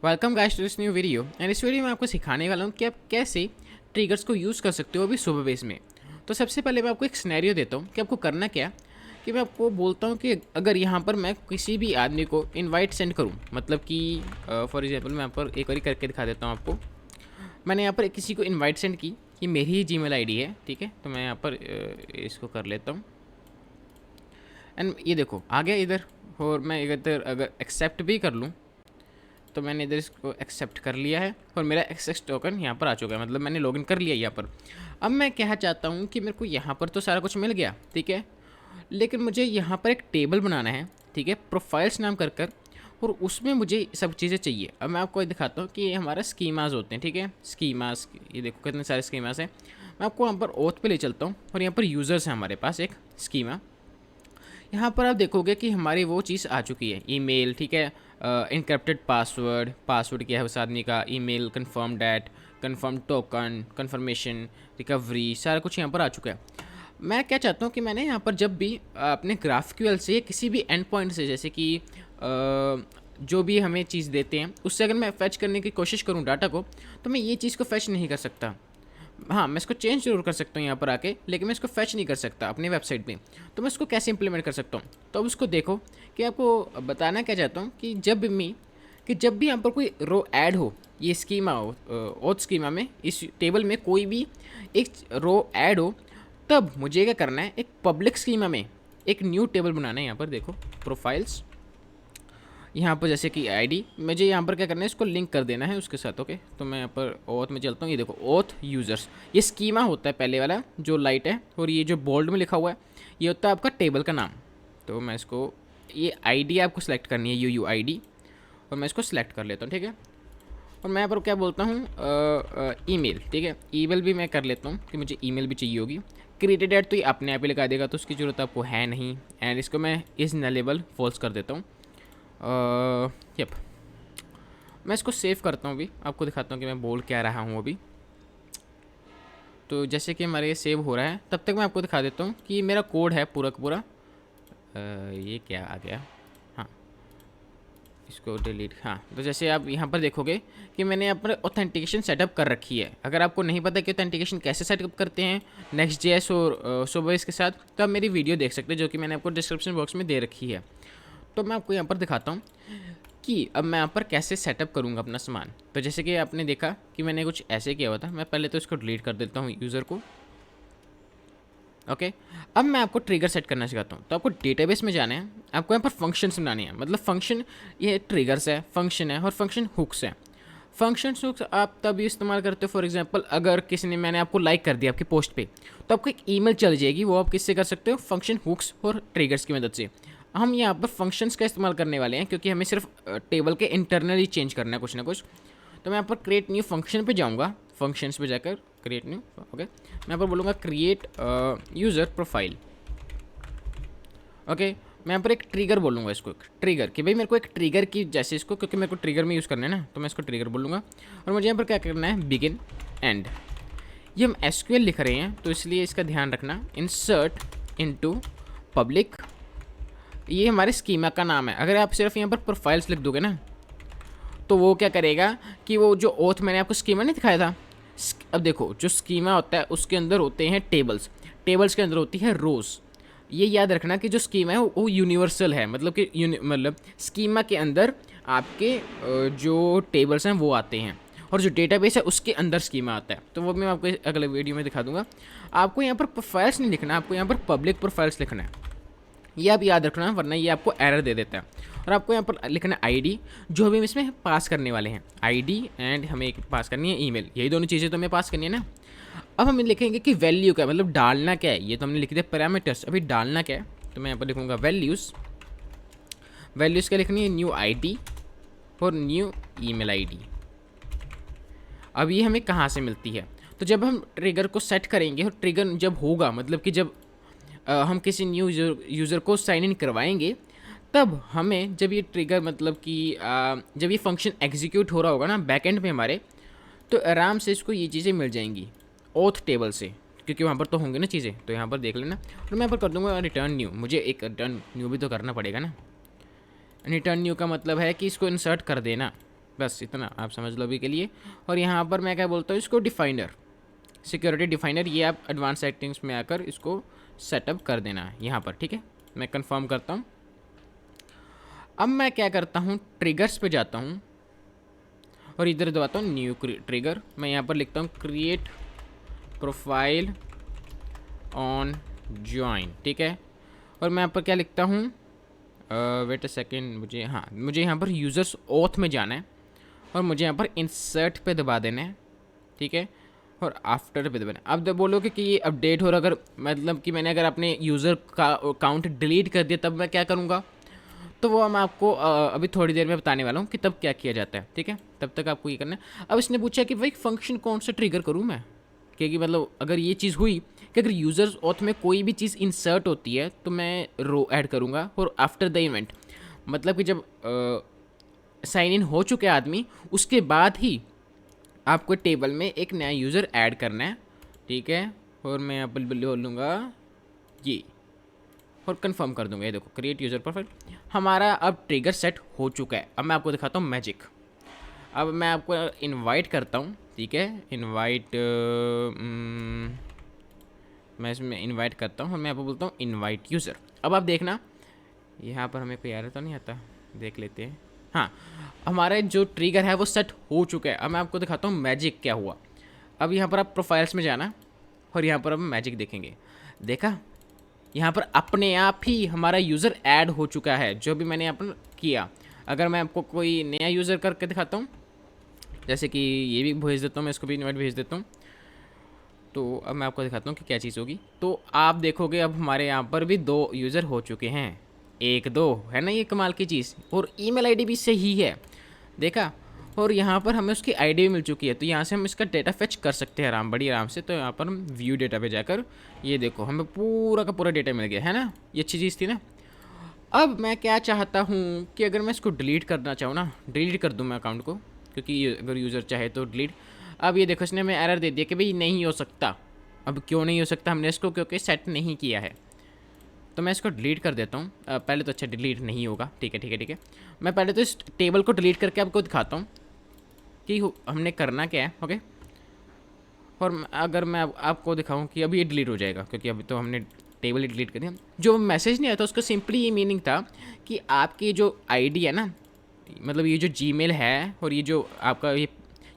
Welcome guys to this new video and इस video में आपको सिखाने वाला हूँ कि आप कैसे ट्रिगर्स को यूज़ कर सकते हो अभी सुबह बेस में। तो सबसे पहले मैं आपको एक सिनेरियो देता हूँ कि आपको करना क्या, कि मैं आपको बोलता हूँ कि अगर यहाँ पर मैं किसी भी आदमी को इनवाइट सेंड करूँ, मतलब कि फॉर एग्जांपल मैं यहाँ पर एक बार करके दिखा देता हूँ आपको। मैंने यहाँ पर किसी को इन्वाइट सेंड की, ये मेरी ही जीमेल आईडी है, ठीक है। तो मैं यहाँ पर इसको कर लेता हूँ एंड ये देखो आ गया इधर। और मैं इधर अगर एक्सेप्ट भी कर लूँ तो मैंने इधर इसको एक्सेप्ट कर लिया है और मेरा एक्सेस टोकन यहाँ पर आ चुका है, मतलब मैंने लॉगिन कर लिया यहाँ पर। अब मैं क्या चाहता हूँ कि मेरे को यहाँ पर तो सारा कुछ मिल गया, ठीक है, लेकिन मुझे यहाँ पर एक टेबल बनाना है, ठीक है, प्रोफाइल्स नाम कर और उसमें मुझे सब चीज़ें चाहिए। अब मैं आपको दिखाता हूँ कि ये हमारा स्कीमाज होते हैं, ठीक है, स्कीमाज, ये देखो कितने सारे स्कीमाज हैं। मैं आपको यहाँ पर ओथ पे ले चलता हूँ और यहाँ पर यूज़र्स हैं हमारे पास एक स्कीमा। यहाँ पर आप देखोगे कि हमारी वो चीज़ आ चुकी है, ईमेल, ठीक है, इनक्रप्टेड पासवर्ड क्या है उस आदमी का, email, confirm that, confirm token, confirmation, recovery, सारा कुछ यहाँ पर आ चुका है। मैं क्या चाहता हूँ कि मैंने यहाँ पर जब भी अपने ग्राफक्यूएल से किसी भी एंड पॉइंट से, जैसे कि जो भी हमें चीज़ देते हैं उससे अगर मैं फैच करने की कोशिश करूँ डाटा को, तो मैं ये चीज़ को फैच नहीं कर सकता। हाँ, मैं इसको चेंज जरूर कर सकता हूँ यहाँ पर आके, लेकिन मैं इसको फैच नहीं कर सकता अपनी वेबसाइट पे। तो मैं इसको कैसे इंप्लीमेंट कर सकता हूँ, तो अब उसको देखो कि आपको बताना क्या चाहता हूँ कि जब भी यहाँ पर कोई रो ऐड हो, ये स्कीमा हो, ओथ स्कीमा में, इस टेबल में कोई भी एक रो ऐड हो, तब मुझे क्या करना है, एक पब्लिक स्कीमा में एक न्यू टेबल बनाना है। यहाँ पर देखो प्रोफाइल्स, यहाँ पर जैसे कि आईडी, मुझे यहाँ पर क्या करना है, इसको लिंक कर देना है उसके साथ। ओके, तो मैं यहाँ पर ओथ में चलता हूँ। ये देखो ओथ यूज़र्स, ये स्कीमा होता है पहले वाला जो लाइट है, और ये जो बोल्ड में लिखा हुआ है ये होता है आपका टेबल का नाम। तो मैं इसको, ये आईडी आपको सेलेक्ट करनी है, यू आईडी, और मैं इसको सेलेक्ट कर लेता हूँ, ठीक है। और मैं यहाँ पर क्या बोलता हूँ, ईमेल, ठीक है, ईमेल भी मैं कर लेता हूँ कि मुझे ईमेल भी चाहिए होगी। क्रिएटेड एड तो ये अपने आप ही लगा देगा, तो उसकी ज़रूरत आपको है नहीं। एंड इसको मैं इस नलेबल फॉल्स कर देता हूँ। यप, मैं इसको सेव करता हूँ, अभी आपको दिखाता हूँ कि मैं बोल क्या रहा हूँ अभी। तो जैसे कि हमारे ये सेव हो रहा है, तब तक मैं आपको दिखा देता हूँ कि मेरा कोड है पूरा का पूरा। ये क्या आ गया, हाँ, इसको डिलीट, हाँ। तो जैसे आप यहाँ पर देखोगे कि मैंने यहाँ पर ऑथेंटिकेशन सेटअप कर रखी है। अगर आपको नहीं पता कि ऑथेंटिकेशन कैसे सेटअप करते हैं नेक्स्ट जेएस और सोबेस के साथ, तो आप मेरी वीडियो देख सकते हैं जो कि मैंने आपको डिस्क्रिप्शन बॉक्स में दे रखी है। तो मैं आपको यहाँ पर दिखाता हूँ कि अब मैं यहाँ पर कैसे सेटअप करूँगा अपना सामान। तो जैसे कि आपने देखा कि मैंने कुछ ऐसे किया हुआ था, मैं पहले तो इसको डिलीट कर देता हूँ यूज़र को। ओके, अब मैं आपको ट्रिगर सेट करना सिखाता हूँ। तो आपको डेटाबेस में जाना है, आपको यहाँ पर फंक्शंस बनाने हैं, मतलब फंक्शन, ये ट्रिगर्स है, फंक्शन है, और फंक्शन हुक्स है। फंक्शन हुक्स आप तब इस्तेमाल करते हो, फॉर एग्जांपल अगर किसी ने, मैंने आपको लाइक कर दिया आपकी पोस्ट पे, तो आपको एक ईमेल चल जाएगी, वो आप किससे कर सकते हो, फंक्शन हुक्स और ट्रिगर्स की मदद से। हम यहाँ पर फंक्शंस का इस्तेमाल करने वाले हैं क्योंकि हमें सिर्फ टेबल के इंटरनली चेंज करना है कुछ ना कुछ। तो मैं यहाँ पर क्रिएट न्यू फंक्शन पे जाऊँगा, फंक्शंस पे जाकर क्रिएट न्यू, ओके, मैं यहाँ पर बोलूँगा क्रिएट यूज़र प्रोफाइल। ओके, मैं यहाँ पर एक ट्रिगर बोलूँगा, इसको ट्रिगर, कि भाई मेरे को एक ट्रिगर की जैसे इसको, क्योंकि मेरे को ट्रिगर में यूज़ करना है ना, तो मैं इसको ट्रिगर बोलूँगा। और मुझे यहाँ पर क्या करना है, बिगिन एंड। ये हम एसक्यूएल लिख रहे हैं तो इसलिए इसका ध्यान रखना, इंसर्ट इनटू पब्लिक, ये हमारे स्कीमा का नाम है। अगर आप सिर्फ यहाँ पर प्रोफाइल्स लिख दोगे ना, तो वो क्या करेगा कि वो जो ओथ मैंने आपको स्कीमा नहीं दिखाया था, अब देखो जो स्कीमा होता है उसके अंदर होते हैं टेबल्स, टेबल्स के अंदर होती है रोज़। ये याद रखना कि जो स्कीमा है वो यूनिवर्सल है, मतलब कि मतलब स्कीमा के अंदर आपके जो टेबल्स हैं वो आते हैं, और जो डेटाबेस है उसके अंदर स्कीमा आता है। तो वो मैं आपको अगले वीडियो में दिखा दूंगा। आपको यहाँ पर प्रोफाइल्स नहीं लिखना, आपको यहाँ पर पब्लिक प्रोफाइल्स लिखना है, ये आप याद रखना, वरना ये आपको एरर दे देता है। और आपको यहाँ पर लिखना है आईडी, जो भी हम इसमें पास करने वाले हैं, आईडी, एंड हमें एक पास करनी है ईमेल, यही दोनों चीज़ें तो हमें पास करनी है ना। अब हम लिखेंगे कि वैल्यू क्या है, मतलब डालना क्या है, ये तो हमने लिख दिया पैरामीटर्स, अभी डालना क्या है, तो मैं यहाँ पर लिखूँगा वैल्यूज़। वैल्यूज़ क्या लिखनी है, न्यू आईडी और न्यू ईमेल आईडी। अब ये हमें कहाँ से मिलती है, तो जब हम ट्रिगर को सेट करेंगे, और ट्रिगर जब होगा, मतलब कि जब हम किसी न्यू यूज़र को साइन इन करवाएंगे, तब हमें जब ये ट्रिगर, मतलब कि जब ये फंक्शन एग्जीक्यूट हो रहा होगा ना बैकएंड में हमारे, तो आराम से इसको ये चीज़ें मिल जाएंगी ओथ टेबल से, क्योंकि वहाँ पर तो होंगे ना चीज़ें, तो यहाँ पर देख लेना। और मैं यहाँ पर कर दूँगा रिटर्न न्यू, मुझे एक रिटर्न न्यू भी तो करना पड़ेगा ना। रिटर्न न्यू का मतलब है कि इसको इंसर्ट कर देना, बस इतना आप समझ लो अभी के लिए। और यहाँ पर मैं क्या बोलता हूँ इसको, डिफाइनर, सिक्योरिटी डिफाइनर, ये आप एडवांस सेटिंग्स में आकर इसको सेटअप कर देना है यहाँ पर, ठीक है। मैं कंफर्म करता हूँ। अब मैं क्या करता हूँ, ट्रिगर्स पे जाता हूँ और इधर दबाता हूँ न्यू ट्रिगर। मैं यहाँ पर लिखता हूँ क्रिएट प्रोफाइल ऑन ज्वाइन, ठीक है। और मैं यहाँ पर क्या लिखता हूँ, वेट अ सेकेंड, मुझे यहाँ पर यूज़र्स ऑथ में जाना है और मुझे यहाँ पर इंसर्ट पे दबा देना है, ठीक है। और आफ्टर पे दबाना। अब जब बोलोगे कि ये अपडेट हो रहा, अगर मतलब कि मैंने अगर अपने यूज़र का अकाउंट डिलीट कर दिया तब मैं क्या करूँगा, तो वो मैं आपको अभी थोड़ी देर में बताने वाला हूँ कि तब क्या किया जाता है, ठीक है। तब तक आपको ये करना है। अब इसने पूछा कि भाई फंक्शन कौन सा ट्रिगर करूँ मैं, क्योंकि मतलब अगर ये चीज़ हुई कि अगर यूज़र्स ऑथ में कोई भी चीज़ इंसर्ट होती है तो मैं रो ऐड करूँगा। और आफ्टर द इवेंट, मतलब कि जब साइन इन हो चुके आदमी उसके बाद ही आपको टेबल में एक नया यूज़र ऐड करना है, ठीक है। और मैं यहाँ पर बोलूँगा ये, और कंफर्म कर दूंगा। ये देखो क्रिएट यूज़र प्रोफाइल, हमारा अब ट्रिगर सेट हो चुका है। अब मैं आपको दिखाता हूँ मैजिक। अब मैं आपको इनवाइट करता हूँ, ठीक है। इनवाइट, मैं इसमें इनवाइट करता हूँ और मैं आपको बोलता हूँ इनवाइट यूज़र। अब आप देखना यहाँ पर हमें कोई एरर तो नहीं आता, देख लेते हैं। हाँ, हमारा जो ट्रिगर है वो सेट हो चुका है। अब मैं आपको दिखाता हूँ मैजिक क्या हुआ। अब यहाँ पर आप प्रोफाइल्स में जाना और यहाँ पर अब मैजिक देखेंगे। देखा, यहाँ पर अपने आप ही हमारा यूज़र ऐड हो चुका है जो भी मैंने यहाँ पर किया। अगर मैं आपको कोई नया यूज़र करके दिखाता हूँ, जैसे कि ये भी भेज देता हूँ, मैं इसको भी इनवाइट भेज देता हूँ। तो अब मैं आपको दिखाता हूँ कि क्या चीज़ होगी। तो आप देखोगे अब हमारे यहाँ पर भी 2 यूज़र हो चुके हैं, 1 2 है ना, ये कमाल की चीज़। और ईमेल आईडी भी सही है, देखा। और यहाँ पर हमें उसकी आईडी भी मिल चुकी है, तो यहाँ से हम इसका डेटा फेच कर सकते हैं बड़ी आराम से। तो यहाँ पर हम व्यू डेटा पे जाकर ये देखो हमें पूरा का पूरा डेटा मिल गया है ना, ये अच्छी चीज़ थी ना। अब मैं क्या चाहता हूँ कि अगर मैं इसको डिलीट करना चाहूँ ना, डिलीट कर दूँ मैं अकाउंट को, क्योंकि अगर यूज़र चाहे तो डिलीट। अब ये देखो इसने हमें एरर दे दिया कि भाई नहीं हो सकता। अब क्यों नहीं हो सकता, हमने इसको क्योंकि सेट नहीं किया है। तो मैं इसको डिलीट कर देता हूँ। पहले तो अच्छा डिलीट नहीं होगा, ठीक है ठीक है ठीक है। मैं पहले तो इस टेबल को डिलीट करके आपको दिखाता हूँ कि हमने करना क्या है, ओके। और अगर मैं आपको दिखाऊं कि अभी ये डिलीट हो जाएगा, क्योंकि अभी तो हमने टेबल ही डिलीट कर दिया। जो मैसेज नहीं आया था उसका सिंपली ये मीनिंग था कि आपकी जो आईडी है ना, मतलब ये जो जीमेल है और ये जो आपका ये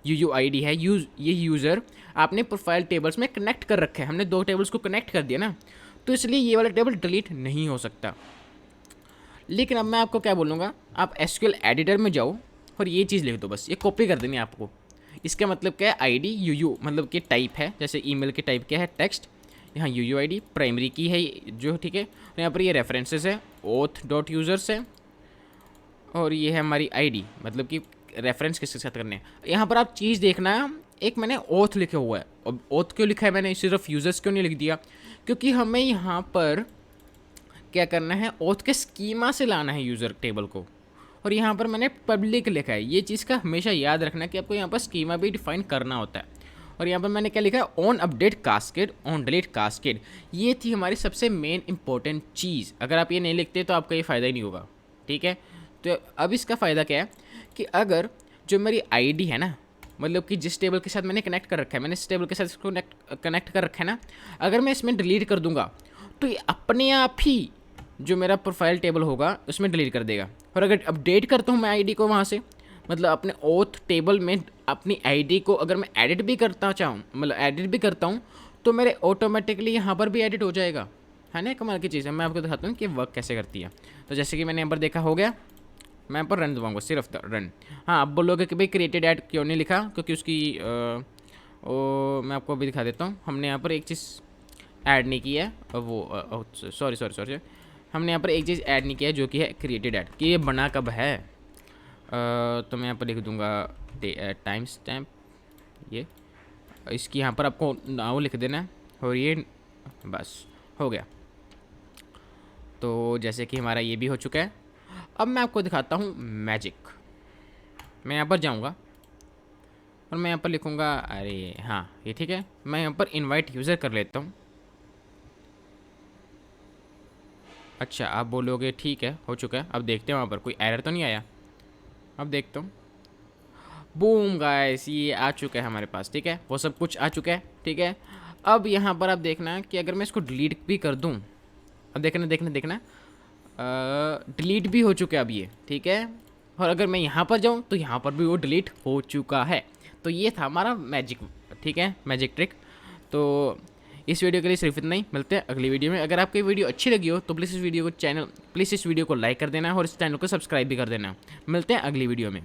जो आईडी है, ये यूज़र आपने प्रोफाइल टेबल्स में कनेक्ट कर रखा है। हमने 2 टेबल्स को कनेक्ट कर दिया ना, तो इसलिए ये वाला टेबल डिलीट नहीं हो सकता। लेकिन अब मैं आपको क्या बोलूँगा, आप एसक्यूएल एडिटर में जाओ और ये चीज़ लिख दो, बस ये कॉपी कर देनी है आपको। इसका मतलब क्या है, आईडी यूयू मतलब कि टाइप है, जैसे ईमेल की टाइप क्या है, टेक्स्ट। यहाँ यूयू आईडी प्राइमरी की है जो, ठीक है। और यहाँ पर ये रेफरेंसेस है, ओथ डॉट यूज़र्स है, और ये है हमारी आईडी, मतलब कि रेफरेंस किसके साथ करने हैं। यहाँ पर आप चीज़ देखना, एक मैंने ओथ लिखा हुआ है। और ओथ क्यों लिखा है मैंने, सिर्फ यूज़र्स क्यों नहीं लिख दिया, क्योंकि हमें यहाँ पर क्या करना है, ओथ के स्कीमा से लाना है यूज़र टेबल को। और यहाँ पर मैंने पब्लिक लिखा है। ये चीज़ का हमेशा याद रखना कि आपको यहाँ पर स्कीमा भी डिफाइन करना होता है। और यहाँ पर मैंने क्या लिखा है, on update cascade, on delete cascade. ये थी हमारी सबसे मेन इंपॉर्टेंट चीज़। अगर आप ये नहीं लिखते तो आपका ये फ़ायदा ही नहीं होगा, ठीक है। तो अब इसका फ़ायदा क्या है कि अगर जो मेरी आईडी है ना, मतलब कि जिस टेबल के साथ मैंने कनेक्ट कर रखा है, मैंने इस टेबल के साथ इसको कनेक्ट कर रखा है ना, अगर मैं इसमें डिलीट कर दूंगा तो ये अपने आप ही जो मेरा प्रोफाइल टेबल होगा उसमें डिलीट कर देगा। और अगर अपडेट करता हूँ मैं आईडी को वहाँ से, मतलब अपने ओथ टेबल में अपनी आईडी को अगर मैं एडिट भी करता चाहूँ, मतलब एडिट भी करता हूँ, तो मेरे ऑटोमेटिकली यहाँ पर भी एडिट हो जाएगा, है ना। कमाल की चीज़ है। मैं आपको दिखाता हूँ कि वर्क कैसे करती है। तो जैसे कि मैंने यहाँ पर देखा, हो गया। मैं यहाँ पर रन दबाऊँगा, सिर्फ रन। हाँ, अब बोलोगे कि भाई क्रिएटेड ऐड क्यों नहीं लिखा, क्योंकि उसकी मैं आपको अभी दिखा देता हूँ। हमने यहाँ पर एक चीज़ ऐड नहीं की है, वो सॉरी सॉरी सॉरी, हमने यहाँ पर एक चीज़ ऐड नहीं किया है जो कि है क्रिएटेड ऐड, कि ये बना कब है। तो मैं यहाँ पर लिख दूँगा टाइम स्टैम्प, ये इसकी यहाँ पर आपको नाउ लिख देना है, और ये बस हो गया। तो जैसे कि हमारा ये भी हो चुका है। अब मैं आपको दिखाता हूँ मैजिक। मैं यहाँ पर जाऊँगा और मैं यहाँ पर लिखूँगा, अरे हाँ ये ठीक है, मैं यहाँ पर इनवाइट यूज़र कर लेता हूँ। अच्छा, आप बोलोगे ठीक है हो चुका है। अब देखते हैं वहाँ पर कोई एरर तो नहीं आया। अब देखता हूँ, बूम गाइस, ये आ चुका है हमारे पास, ठीक है, वो सब कुछ आ चुका है, ठीक है। अब यहाँ पर आप देखना कि अगर मैं इसको डिलीट भी कर दूँ, अब देखना देखना देखना, डिलीट भी हो चुका है अब ये, ठीक है। और अगर मैं यहाँ पर जाऊँ तो यहाँ पर भी वो डिलीट हो चुका है। तो ये था हमारा मैजिक, ठीक है, मैजिक ट्रिक। तो इस वीडियो के लिए सिर्फ इतना ही, मिलते हैं अगली वीडियो में। अगर आपको ये वीडियो अच्छी लगी हो तो प्लीज़ इस वीडियो को लाइक कर देना और इस चैनल को सब्सक्राइब भी कर देना। मिलते हैं अगली वीडियो में।